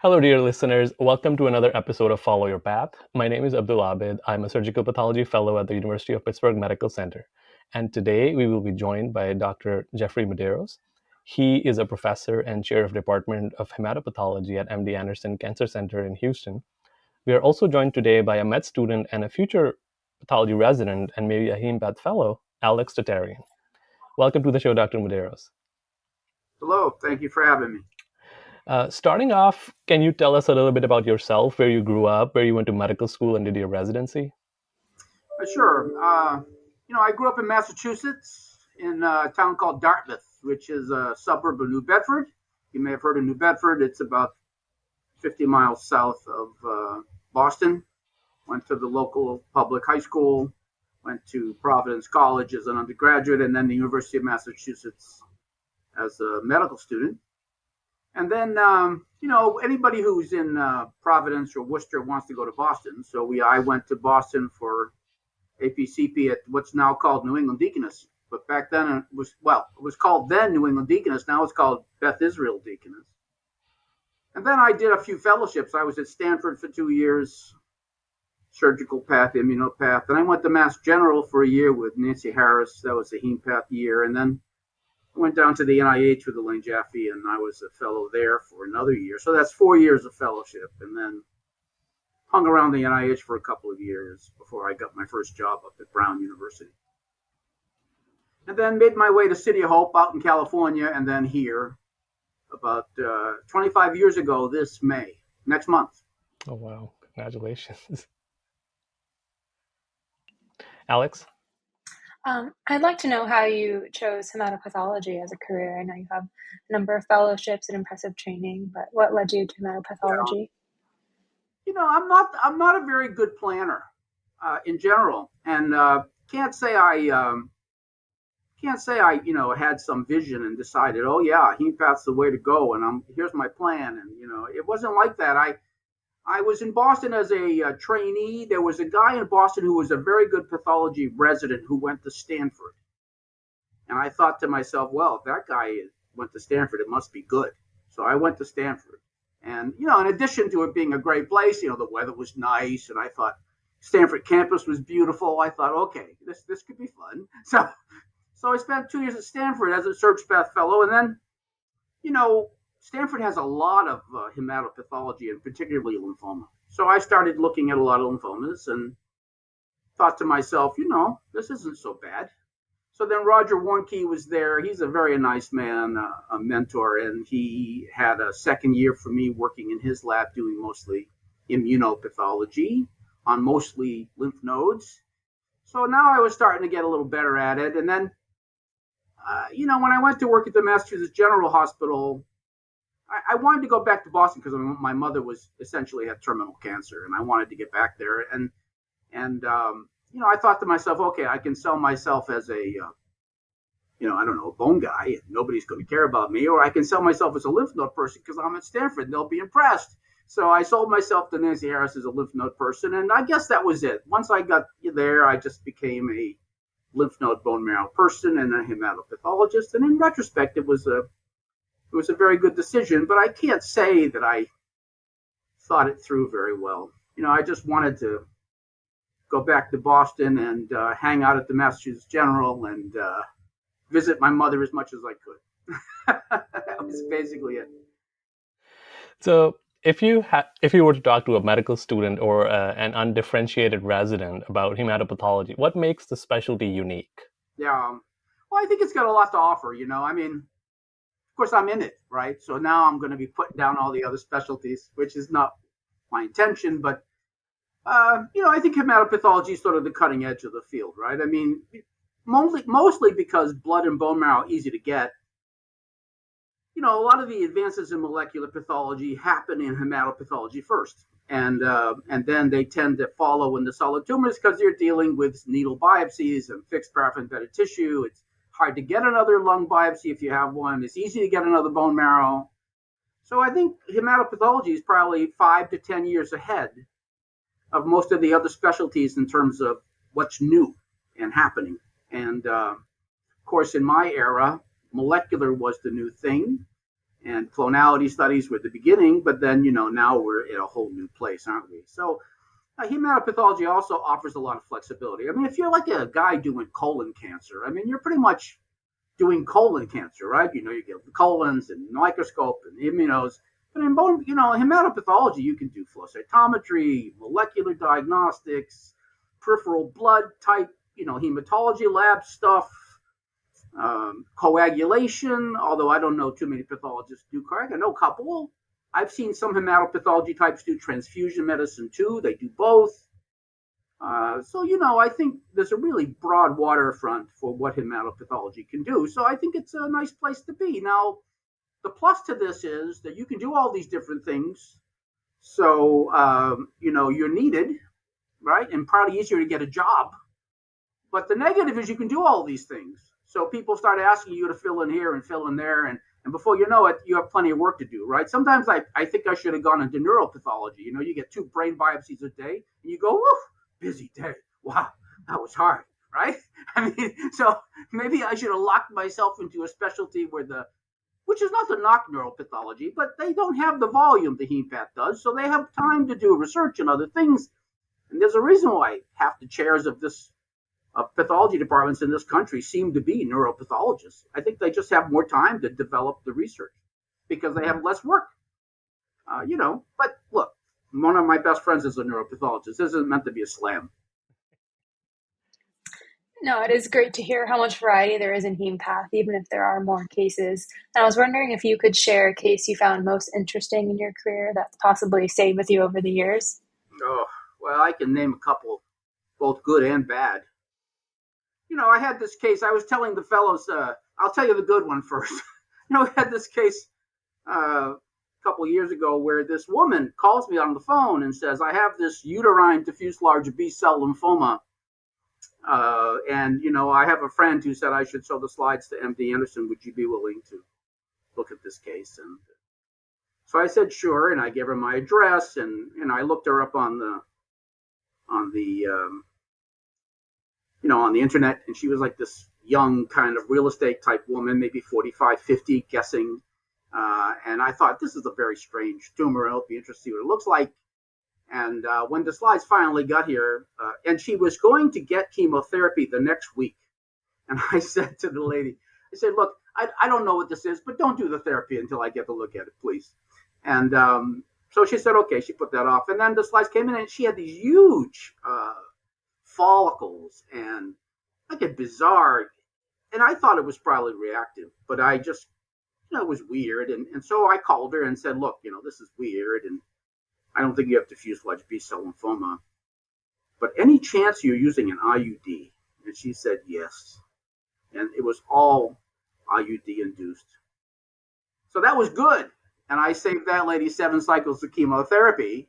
Hello, dear listeners. Welcome to another episode of Follow Your Path. My name is Abdul. I'm a surgical pathology fellow at the University of Pittsburgh Medical Center. And today we will be joined by Dr. Jeffrey Medeiros. He is a professor and chair of Department of Hematopathology at MD Anderson Cancer Center in Houston. We are also joined today by a med student and a future pathology resident and maybe a hempath fellow, Alex Tatarian. Welcome to the show, Dr. Medeiros. Hello, thank you for having me. Starting off, can you tell us a little bit about yourself, where you grew up, where you went to medical school and did your residency? Sure. I grew up in Massachusetts in a town called Dartmouth, which is a suburb of New Bedford. You may have heard of New Bedford. It's about 50 miles south of Boston. Went to the local public high school, went to Providence College as an undergraduate, and then the University of Massachusetts as a medical student. And then, anybody who's in Providence or Worcester wants to go to Boston. So I went to Boston for APCP at what's now called New England Deaconess. But back then it was called then New England Deaconess. Now it's called Beth Israel Deaconess. And then I did a few fellowships. I was at Stanford for 2 years, surgical path, immunopath. Then I went to Mass General for a year with Nancy Harris. That was a hempath year. And then I went down to the NIH with Elaine Jaffe, and I was a fellow there for another year. So that's 4 years of fellowship, and then hung around the NIH for a couple of years before I got my first job up at Brown University. And then made my way to City of Hope out in California, and then here about 25 years ago this May, next month. Oh, wow. Congratulations. Alex? I'd like to know how you chose hematopathology as a career. I know you have a number of fellowships and impressive training, but what led you to hematopathology? I'm not a very good planner in general, and can't say I had some vision and decided, oh yeah, hempath's the way to go, and here's my plan, and it wasn't like that. I was in Boston as a trainee. There was a guy in Boston who was a very good pathology resident who went to Stanford. And I thought to myself, well, if that guy went to Stanford, it must be good. So I went to Stanford. And, in addition to it being a great place, the weather was nice. And I thought Stanford campus was beautiful. I thought, okay, this could be fun. So I spent 2 years at Stanford as a search path fellow. And then, Stanford has a lot of hematopathology and particularly lymphoma. So I started looking at a lot of lymphomas and thought to myself, this isn't so bad. So then Roger Warnke was there. He's a very nice man, a mentor, and he had a second year for me working in his lab doing mostly immunopathology on mostly lymph nodes. So now I was starting to get a little better at it. And then, when I went to work at the Massachusetts General Hospital, I wanted to go back to Boston because my mother was essentially had terminal cancer, and I wanted to get back there. And I thought to myself, okay, I can sell myself as a a bone guy. Nobody's going to care about me, or I can sell myself as a lymph node person because I'm at Stanford and they'll be impressed. So I sold myself to Nancy Harris as a lymph node person, and I guess that was it. Once I got there, I just became a lymph node bone marrow person and a hematopathologist. And in retrospect, it was a very good decision, but I can't say that I thought it through very well. I just wanted to go back to Boston and hang out at the Massachusetts General and visit my mother as much as I could. That was basically it. So if you were to talk to a medical student or an undifferentiated resident about hematopathology, what makes the specialty unique? Yeah, well, I think it's got a lot to offer. Of course, I'm in it, right? So now I'm going to be putting down all the other specialties, which is not my intention. But, I think hematopathology is sort of the cutting edge of the field, right? I mean, mostly because blood and bone marrow are easy to get. A lot of the advances in molecular pathology happen in hematopathology first. And then they tend to follow in the solid tumors because you're dealing with needle biopsies and fixed paraffin-bedded tissue. It's hard to get another lung biopsy if you have one. It's easy to get another bone marrow. So I think hematopathology is probably 5 to 10 years ahead of most of the other specialties in terms of what's new and happening. And of course, in my era, molecular was the new thing. And clonality studies were the beginning, but then, now we're at a whole new place, aren't we? So hematopathology also offers a lot of flexibility. I mean, if you're like a guy doing colon cancer, I mean, you're pretty much doing colon cancer, right? You get the colons and microscope and immunos. But in bone, hematopathology, you can do flow cytometry, molecular diagnostics, peripheral blood type, hematology lab stuff, coagulation, although I don't know too many pathologists do coag. I know a couple. I've seen some hematopathology types do transfusion medicine too. They do both. So, I think there's a really broad waterfront for what hematopathology can do. So I think it's a nice place to be. Now, the plus to this is that you can do all these different things. So, you're needed, right? And probably easier to get a job. But the negative is you can do all these things. So people start asking you to fill in here and fill in there. And before you know it, you have plenty of work to do, right? Sometimes I think I should have gone into neuropathology. You get 2 brain biopsies a day and you go, woof, busy day. Wow, that was hard, right? I mean, so maybe I should have locked myself into a specialty which is not to knock neuropathology, but they don't have the volume the hempath does. So they have time to do research and other things. And there's a reason why half the chairs of pathology departments in this country seem to be neuropathologists. I think they just have more time to develop the research because they have less work. But look, one of my best friends is a neuropathologist. This isn't meant to be a slam. No, it is great to hear how much variety there is in heme path, even if there are more cases. And I was wondering if you could share a case you found most interesting in your career that's possibly stayed with you over the years. Oh, well, I can name a couple, both good and bad. I had this case. I was telling the fellows, I'll tell you the good one first. I had this case a couple of years ago where this woman calls me on the phone and says, I have this uterine diffuse large B-cell lymphoma. And I have a friend who said I should show the slides to MD Anderson. Would you be willing to look at this case? And so I said, sure. And I gave her my address and I looked her up on the internet, and she was like this young kind of real estate type woman, maybe 45, 50, guessing. And I thought, this is a very strange tumor. It'll be interesting to see what it looks like. And when the slides finally got here, and she was going to get chemotherapy the next week. And I said to the lady, I said, look, I don't know what this is, but don't do the therapy until I get to look at it, please. And so she said, okay, she put that off. And then the slides came in, and she had these huge follicles and like a bizarre, and I thought it was probably reactive, but I just, it was weird. And so I called her and said, look, this is weird. And I don't think you have diffuse large B-cell lymphoma, but any chance you're using an IUD? And she said, yes. And it was all IUD induced. So that was good. And I saved that lady 7 cycles of chemotherapy.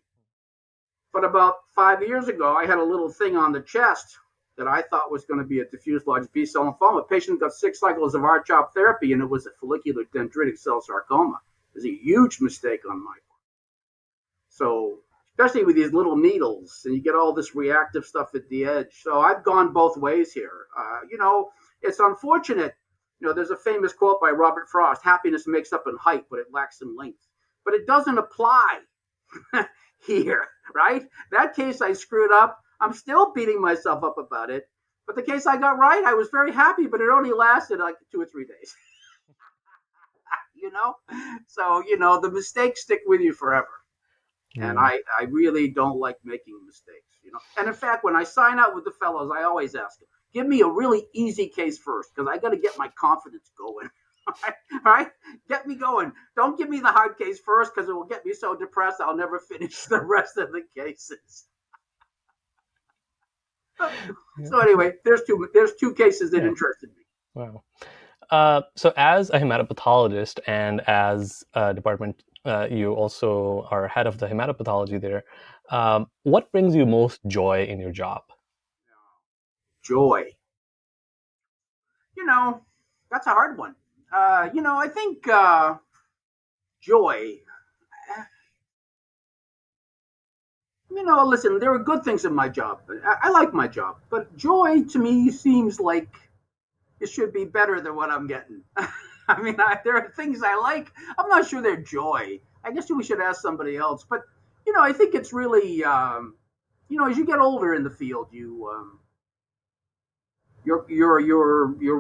But about 5 years ago, I had a little thing on the chest that I thought was going to be a diffuse large B-cell lymphoma. A patient got 6 cycles of R-CHOP therapy, and it was a follicular dendritic cell sarcoma. It was a huge mistake on my part. So, especially with these little needles, and you get all this reactive stuff at the edge. So I've gone both ways here. It's unfortunate. There's a famous quote by Robert Frost, happiness makes up in height, but it lacks in length. But it doesn't apply here, right? That case I screwed up. I'm still beating myself up about it. But the case I got right, I was very happy, but it only lasted like 2 or 3 days. So, the mistakes stick with you forever. And I really don't like making mistakes, And in fact, when I sign out with the fellows, I always ask them, give me a really easy case first, because I got to get my confidence going. Right? Get me going. Don't give me the hard case first, because it will get me so depressed I'll never finish the rest of the cases. So anyway, there's two cases that interested me. Wow. So as a hematopathologist and as a department, you also are head of the hematopathology there. What brings you most joy in your job? Joy. That's a hard one. I think joy. Listen, there are good things in my job. I like my job, but joy to me seems like it should be better than what I'm getting. I mean, there are things I like. I'm not sure they're joy. I guess we should ask somebody else. But I think it's really, as you get older in the field, your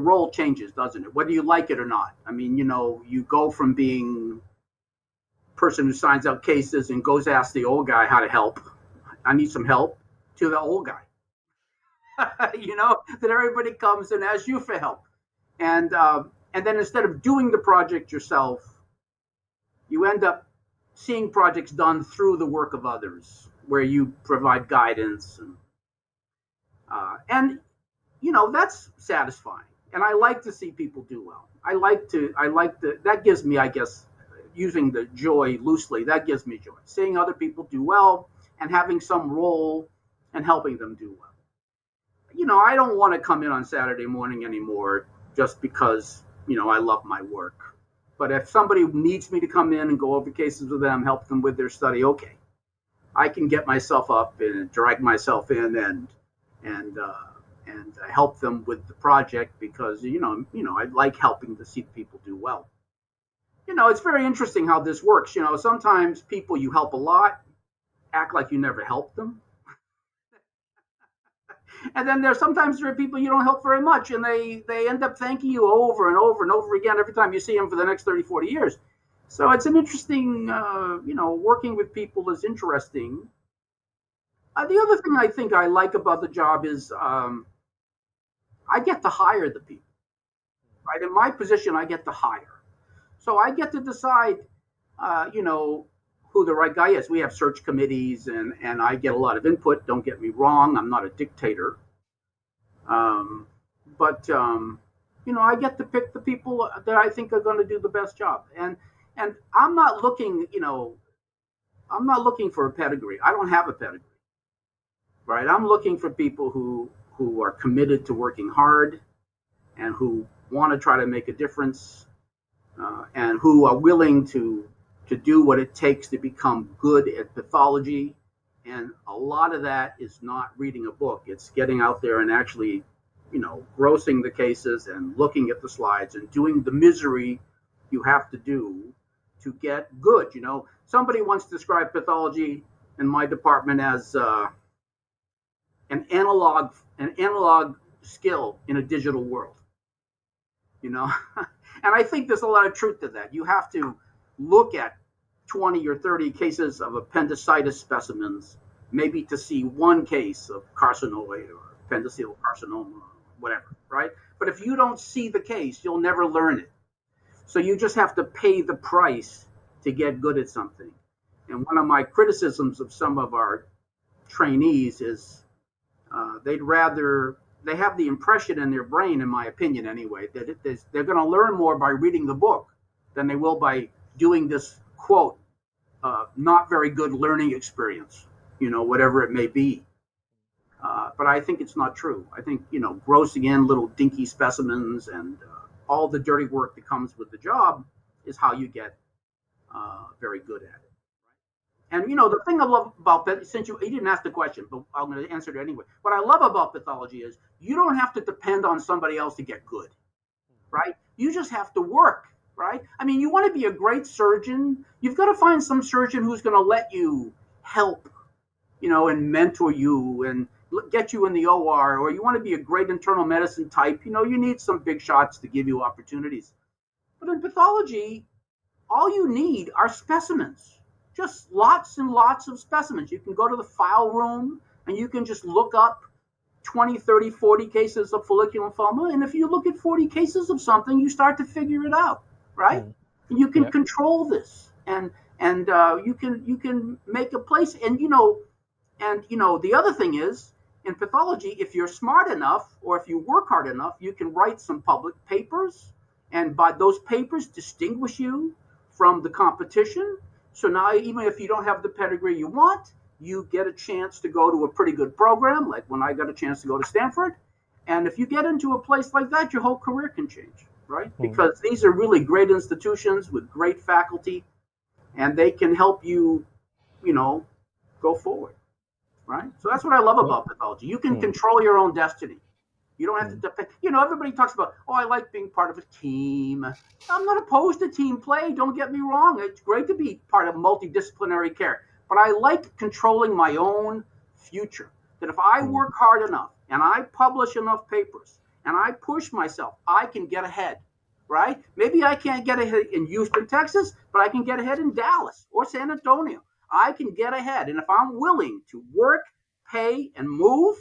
role changes, doesn't it? Whether you like it or not. I mean, you go from being person who signs out cases and goes ask the old guy how to help. I need some help, to the old guy. That everybody comes and asks you for help, and then instead of doing the project yourself, you end up seeing projects done through the work of others, where you provide guidance and that's satisfying. And I like to see people do well. That gives me, I guess, using the joy loosely, that gives me joy. Seeing other people do well and having some role and helping them do well. I don't want to come in on Saturday morning anymore just because, I love my work. But if somebody needs me to come in and go over cases with them, help them with their study, okay. I can get myself up and drag myself in and help them with the project because I like helping to see people do well. It's very interesting how this works. Sometimes people you help a lot act like you never helped them, and then sometimes there are people you don't help very much, and they end up thanking you over and over and over again every time you see them for the next 30, 40 years. So it's an interesting, working with people is interesting. The other thing I think I like about the job is I get to hire the people. Right? In my position, I get to hire. So I get to decide, who the right guy is. We have search committees, and I get a lot of input. Don't get me wrong. I'm not a dictator. But I get to pick the people that I think are going to do the best job. And I'm not looking, I'm not looking for a pedigree. I don't have a pedigree. Right? I'm looking for people who are committed to working hard and who want to try to make a difference, and who are willing to do what it takes to become good at pathology. And a lot of that is not reading a book. It's getting out there and actually, grossing the cases and looking at the slides and doing the misery you have to do to get good. Somebody once described pathology in my department as an analog skill in a digital world. And I think there's a lot of truth to that. You have to look at 20 or 30 cases of appendicitis specimens, maybe to see one case of carcinoid or appendiceal carcinoma, whatever, right? But if you don't see the case, you'll never learn it. So you just have to pay the price to get good at something. And one of my criticisms of some of our trainees is they have the impression in their brain, in my opinion anyway, that they're going to learn more by reading the book than they will by doing this, quote, not very good learning experience, whatever it may be. But I think it's not true. I think, grossing in little dinky specimens and all the dirty work that comes with the job is how you get very good at it. And the thing I love about that, since you didn't ask the question, but I'm going to answer it anyway. What I love about pathology is you don't have to depend on somebody else to get good, right? You just have to work, right? I mean, you want to be a great surgeon, you've got to find some surgeon who's going to let you help, and mentor you and get you in the OR. Or you want to be a great internal medicine type, you need some big shots to give you opportunities. But in pathology, all you need are specimens. Just lots and lots of specimens. You can go to the file room and you can just look up 20, 30, 40 cases of follicular lymphoma. And if you look at 40 cases of something, you start to figure it out, right? And you can control this, and you can make a place. And the other thing is, in pathology, if you're smart enough or if you work hard enough, you can write some public papers, and by those papers distinguish you from the competition. So now, even if you don't have the pedigree you want, you get a chance to go to a pretty good program, like when I got a chance to go to Stanford. And if you get into a place like that, your whole career can change, right? Because these are really great institutions with great faculty, and they can help you, go forward, right? So that's what I love about pathology. You can control your own destiny. You don't have to depend. Everybody talks about, oh, I like being part of a team. I'm not opposed to team play. Don't get me wrong. It's great to be part of multidisciplinary care. But I like controlling my own future. That if I work hard enough and I publish enough papers and I push myself, I can get ahead, right? Maybe I can't get ahead in Houston, Texas, but I can get ahead in Dallas or San Antonio. I can get ahead. And if I'm willing to work, pay, and move,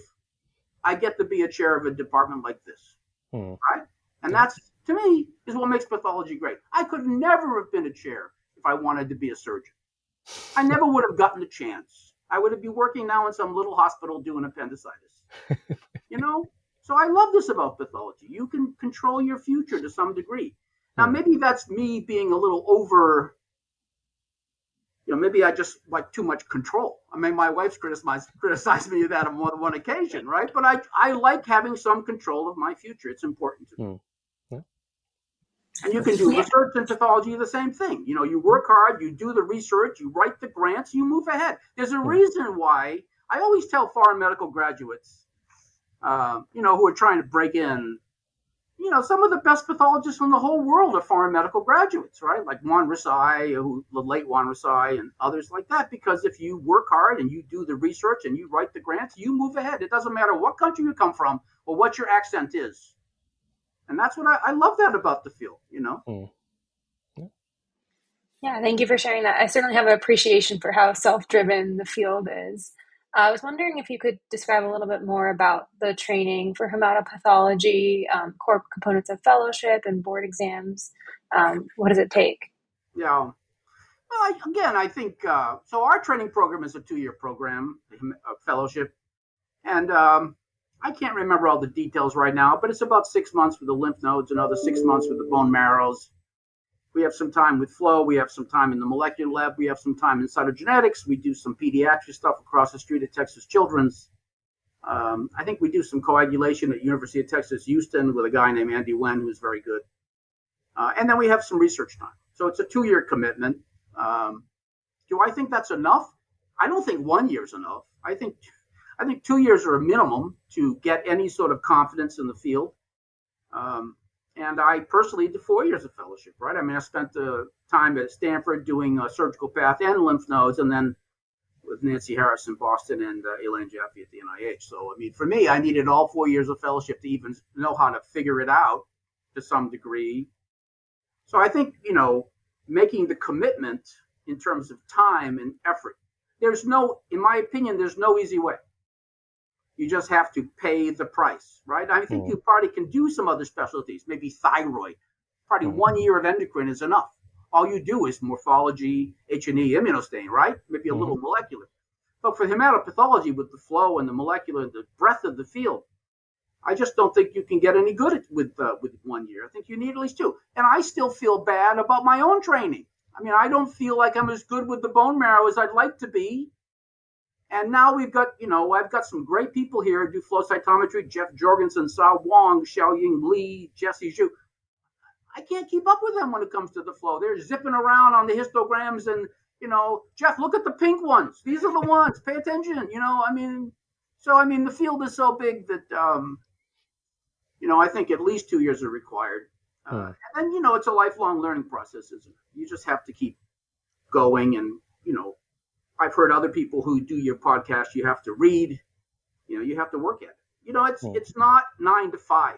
I get to be a chair of a department like this, right? And that's, to me, is what makes pathology great. I could never have been a chair if I wanted to be a surgeon. I never would have gotten the chance. I would be working now in some little hospital doing appendicitis. So I love this about pathology. You can control your future to some degree. Now, maybe that's me being a little over, maybe I just like too much control. I mean, my wife's criticized me of that on more than one occasion, right? But I like having some control of my future. It's important to me. And you can do research in pathology, the same thing. You work hard, you do the research, you write the grants, you move ahead. There's a reason why I always tell foreign medical graduates, who are trying to break in, some of the best pathologists in the whole world are foreign medical graduates, right? Like Juan Risai, the late Juan Risai, and others like that. Because if you work hard and you do the research and you write the grants, you move ahead. It doesn't matter what country you come from or what your accent is. And that's what I love that about the field, Yeah, thank you for sharing that. I certainly have an appreciation for how self-driven the field is. I was wondering if you could describe a little bit more about the training for hematopathology, core components of fellowship and board exams. What does it take? Yeah. Well, I think, so our training program is a 2-year program, fellowship. And I can't remember all the details right now, but it's about 6 months with the lymph nodes, another 6 months with the bone marrows. We have some time with flow. We have some time in the molecular lab. We have some time in cytogenetics. We do some pediatric stuff across the street at Texas Children's. I think we do some coagulation at University of Texas, Houston, with a guy named Andy Wen, who's very good. And then we have some research time. So it's a 2-year commitment. Do I think that's enough? I don't think 1 year is enough. I think 2 years are a minimum to get any sort of confidence in the field. And I personally did 4 years of fellowship, right? I mean, I spent the time at Stanford doing surgical path and lymph nodes, and then with Nancy Harris in Boston and Elaine Jaffe at the NIH. So, I mean, for me, I needed all 4 years of fellowship to even know how to figure it out to some degree. So I think, making the commitment in terms of time and effort, in my opinion, there's no easy way. You just have to pay the price, right? I think you probably can do some other specialties, maybe thyroid. Probably 1 year of endocrine is enough. All you do is morphology, H&E, immunostain, right? Maybe a little molecular. But for hematopathology, with the flow and the molecular, the breadth of the field, I just don't think you can get any good with 1 year. I think you need at least 2. And I still feel bad about my own training. I mean, I don't feel like I'm as good with the bone marrow as I'd like to be. And now we've got, I've got some great people here who do flow cytometry: Jeff Jorgensen, Sao Wong, Xiaoying Li, Jesse Zhu. I can't keep up with them when it comes to the flow. They're zipping around on the histograms and, Jeff, look at the pink ones. These are the ones. Pay attention. The field is so big that, I think at least 2 years are required. And then, it's a lifelong learning process, isn't it? You just have to keep going and, I've heard other people who do your podcast, you have to read, you have to work at it. It's not 9 to 5.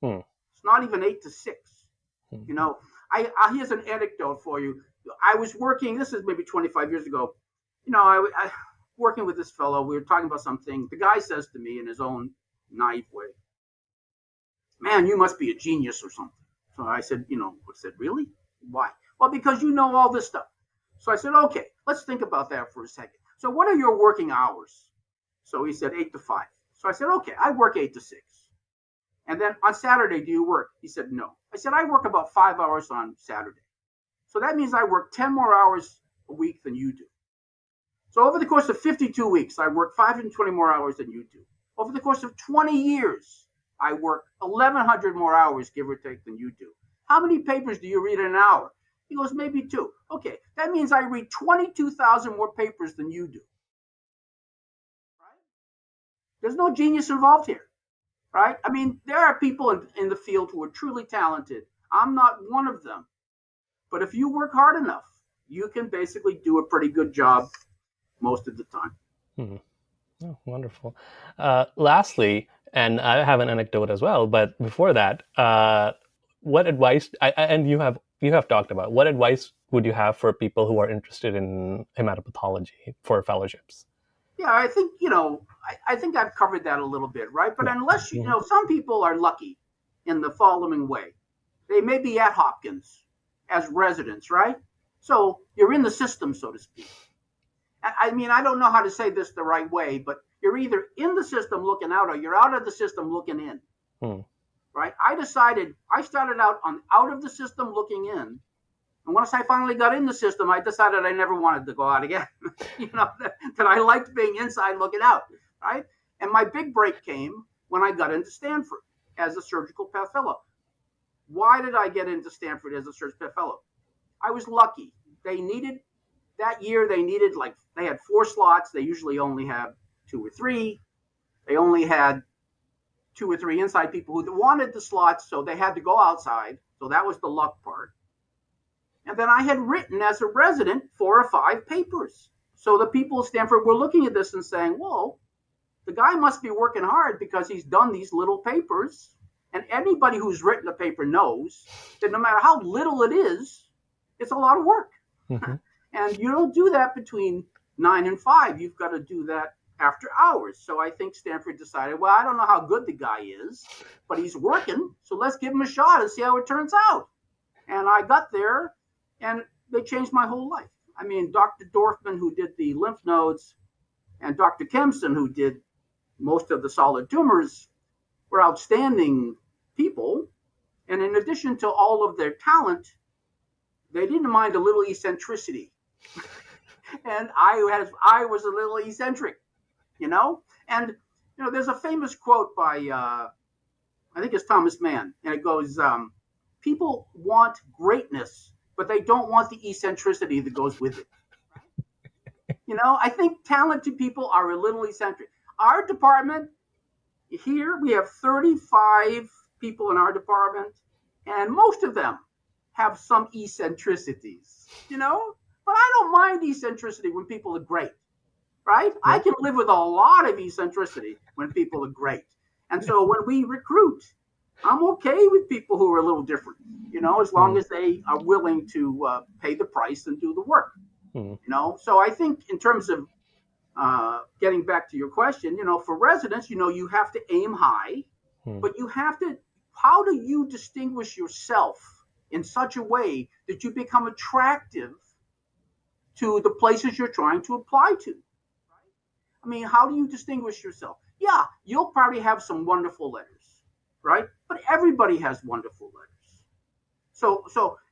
It's not even 8 to 6. Here's an anecdote for you. I was working, this is maybe 25 years ago, I working with this fellow, we were talking about something. The guy says to me in his own naive way, "Man, you must be a genius or something." So I said, "Really? Why?" "Well, because you know all this stuff." So I said, "Okay, let's think about that for a second. So what are your working hours?" So he said 8 to 5. So I said, "Okay, I work 8 to 6. And then on Saturday, do you work?" He said, "No." I said, "I work about 5 hours on Saturday. So that means I work 10 more hours a week than you do. So over the course of 52 weeks, I work 520 more hours than you do. Over the course of 20 years, I work 1,100 more hours, give or take, than you do. How many papers do you read in an hour?" He goes, "Maybe 2. Okay, that means I read 22,000 more papers than you do. Right? There's no genius involved here. right? I mean, there are people in the field who are truly talented. I'm not one of them. But if you work hard enough, you can basically do a pretty good job most of the time. Hmm. Oh, wonderful. Lastly, and I have an anecdote as well, but before that, what advice? And you have talked about what advice would you have for people who are interested in hematopathology for fellowships? Yeah, I think, I think I've covered that a little bit, right? But Yeah. unless, Mhm. some people are lucky in the following way. They may be at Hopkins as residents, right? So you're in the system, so to speak. I mean, I don't know how to say this the right way, but you're either in the system looking out or you're out of the system looking in, Hmm. right? I started out on out of the system looking in. And once I finally got in the system, I decided I never wanted to go out again. that I liked being inside looking out, right? And my big break came when I got into Stanford as a surgical path fellow. Why did I get into Stanford as a surgical path fellow? I was lucky. They needed that year. They had 4 slots. They usually only have 2 or 3. They only had 2 or 3 inside people who wanted the slots, so they had to go outside. So that was the luck part. And then I had written as a resident 4 or 5 papers. So the people at Stanford were looking at this and saying, whoa, the guy must be working hard because he's done these little papers. And anybody who's written a paper knows that no matter how little it is, it's a lot of work. Mhm. And you don't do that between 9 and 5. You've got to do that after hours. So I think Stanford decided, well, I don't know how good the guy is, but he's working. So let's give him a shot and see how it turns out. And I got there and they changed my whole life. I mean, Dr. Dorfman, who did the lymph nodes, and Dr. Kempson, who did most of the solid tumors, were outstanding people. And in addition to all of their talent, they didn't mind a little eccentricity. And I was a little eccentric, you know? And, there's a famous quote by, I think it's Thomas Mann, and it goes, people want greatness, but they don't want the eccentricity that goes with it. I think talented people are a little eccentric. Our department here, we have 35 people in our department, and most of them have some eccentricities, But I don't mind eccentricity when people are great, right? I Yeah. can live with a lot of eccentricity when people are great. And so when we recruit, I'm okay with people who are a little different, as long Hmm. as they are willing to pay the price and do the work, Hmm. So I think in terms of getting back to your question, for residents, you have to aim high, Hmm. but how do you distinguish yourself in such a way that you become attractive to the places you're trying to apply to? I mean, how do you distinguish yourself? Yeah, you'll probably have some wonderful letters, right? But everybody has wonderful letters.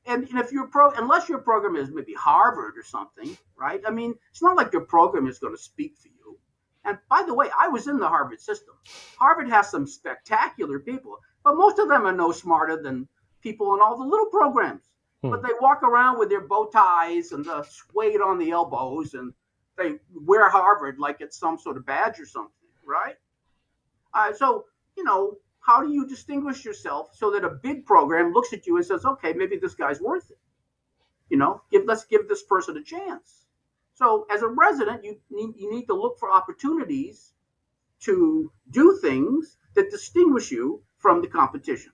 And if unless your program is maybe Harvard or something, right? I mean, it's not like your program is going to speak for you. And by the way, I was in the Harvard system. Harvard has some spectacular people, but most of them are no smarter than people in all the little programs. Hmm. But they walk around with their bow ties and the suede on the elbows, and they wear Harvard like it's some sort of badge or something, right? So, how do you distinguish yourself so that a big program looks at you and says, okay, maybe this guy's worth it? Let's give this person a chance. So as a resident, you need to look for opportunities to do things that distinguish you from the competition.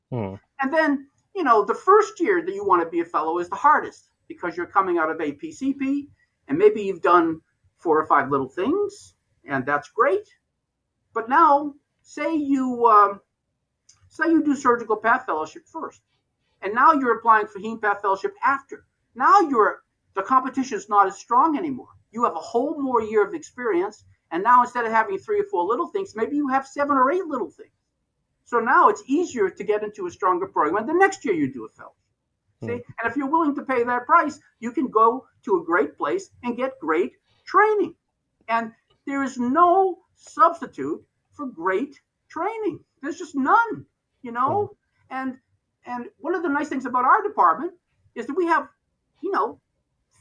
Hmm. And then, the first year that you want to be a fellow is the hardest because you're coming out of APCP and maybe you've done 4 or 5 little things, and that's great. But now, say you do surgical path fellowship first, and now you're applying for heme path fellowship after. Now the competition is not as strong anymore. You have a whole more year of experience, and now instead of having 3 or 4 little things, maybe you have 7 or 8 little things. So now it's easier to get into a stronger program. And the next year you do a fellowship. See, Hmm. and if you're willing to pay that price, you can go to a great place and get great training. And there is no substitute for great training. There's just none, you Hmm. know. And one of the nice things about our department is that we have, you know,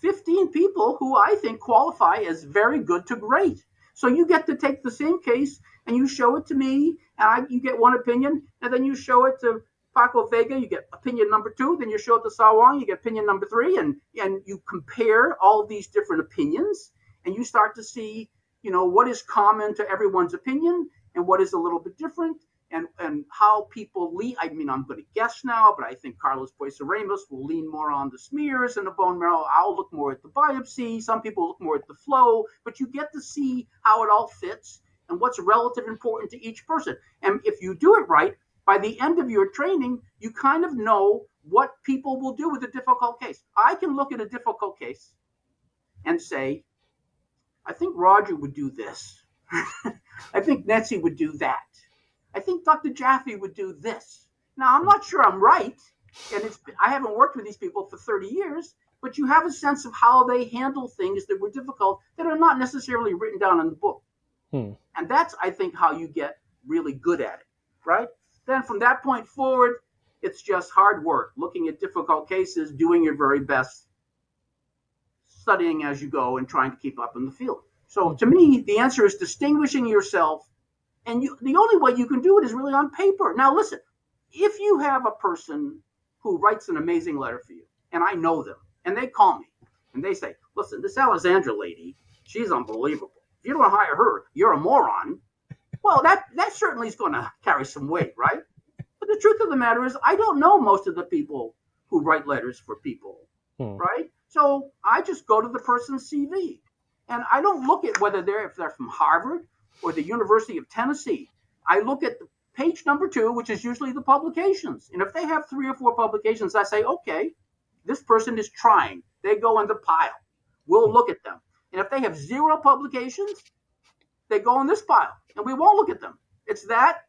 15 people who I think qualify as very good to great. So you get to take the same case and you show it to me, and you get one opinion, and then you show it to Paco Vega, you get opinion number 2, then you show it to Sawang, you get opinion number 3, and you compare all these different opinions, and you start to see, what is common to everyone's opinion and what is a little bit different, and how people lean. I mean, I'm going to guess now, but I think Carlos Boisaremus will lean more on the smears and the bone marrow. I'll look more at the biopsy. Some people look more at the flow, but you get to see how it all fits and what's relative important to each person. And if you do it right, by the end of your training, you kind of know what people will do with a difficult case. I can look at a difficult case and say, I think Roger would do this. I think Nancy would do that. I think Dr. Jaffe would do this. Now, I'm not sure I'm right, and I haven't worked with these people for 30 years, but you have a sense of how they handle things that were difficult that are not necessarily written down in the book. And that's, I think, how you get really good at it, right? Then from that point forward, it's just hard work, looking at difficult cases, doing your very best, studying as you go, and trying to keep up in the field. So to me, the answer is distinguishing yourself. And the only way you can do it is really on paper. Now, listen, if you have a person who writes an amazing letter for you, and I know them, and they call me, and they say, listen, this Alexandra lady, she's unbelievable. If you don't hire her, you're a moron. Well, that certainly is going to carry some weight, right? But the truth of the matter is, I don't know most of the people who write letters for people, right? So I just go to the person's CV. And I don't look at if they're from Harvard or the University of Tennessee. I look at the page number 2, which is usually the publications. And if they have 3 or 4 publications, I say, okay, this person is trying. They go in the pile. We'll look at them. And if they have 0 publications, they go in this pile, and we won't look at them. It's that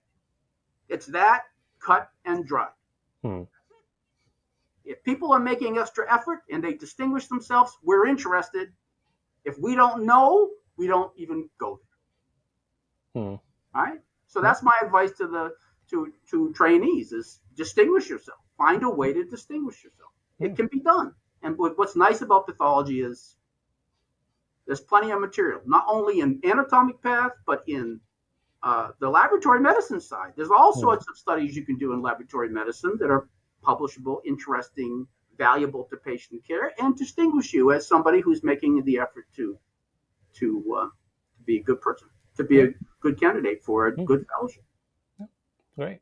cut and dry. If people are making extra effort and they distinguish themselves, we're interested. If we don't know, we don't even go there. All right. So that's my advice to trainees: is distinguish yourself. Find a way to distinguish yourself. It can be done. And what's nice about pathology is there's plenty of material, not only in anatomic path, but in the laboratory medicine side. There's all sorts of studies you can do in laboratory medicine that are publishable, interesting, valuable to patient care, and distinguish you as somebody who's making the effort to be a good person, to be a good candidate for a good fellowship. Great.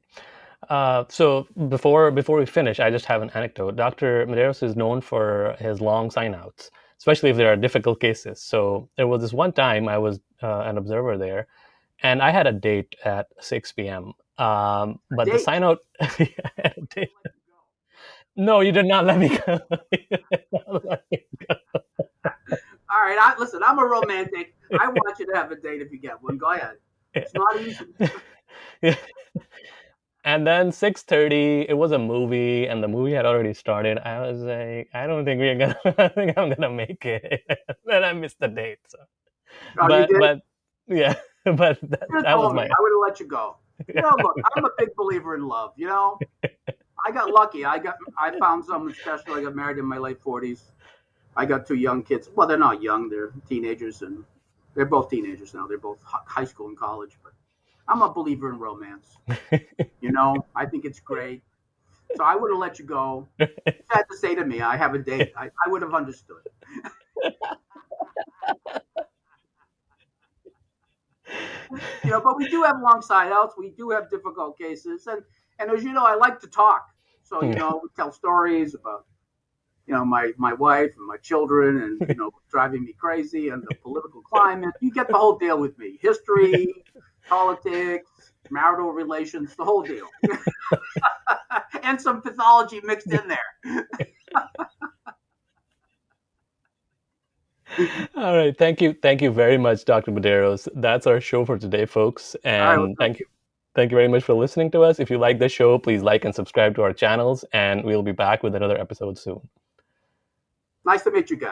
So before we finish, I just have an anecdote. Dr. Medeiros is known for his long sign-outs, especially if there are difficult cases. So there was this one time I was an observer there, and I had a date at 6 p.m. But the sign-out... No, you did not let me go. All right, listen, I'm a romantic. I want you to have a date if you get one. Go ahead. It's not easy. And then 6:30, it was a movie, and the movie had already started. I was like, I don't think I think I'm gonna make it. Then I missed the date. So. But yeah, but that was my. I would have let you go. Look, I'm a big believer in love. I got lucky. I found someone special. I got married in my late 40s. I got 2 young kids. Well, they're not young. They're teenagers, and they're both teenagers now. They're both high school and college. But I'm a believer in romance. I think it's great. So I would have let you go. You had to say to me, I have a date. I would have understood. But we do have long side-outs. We do have difficult cases. And as you know, I like to talk. So, we tell stories about, my wife and my children and, driving me crazy and the political climate. You get the whole deal with me. History, politics, marital relations, the whole deal. And some pathology mixed in there. All right. Thank you very much, Dr. Medeiros. That's our show for today, folks. And thank you very much for listening to us. If you like the show, please like and subscribe to our channels, and we'll be back with another episode soon. Nice to meet you guys.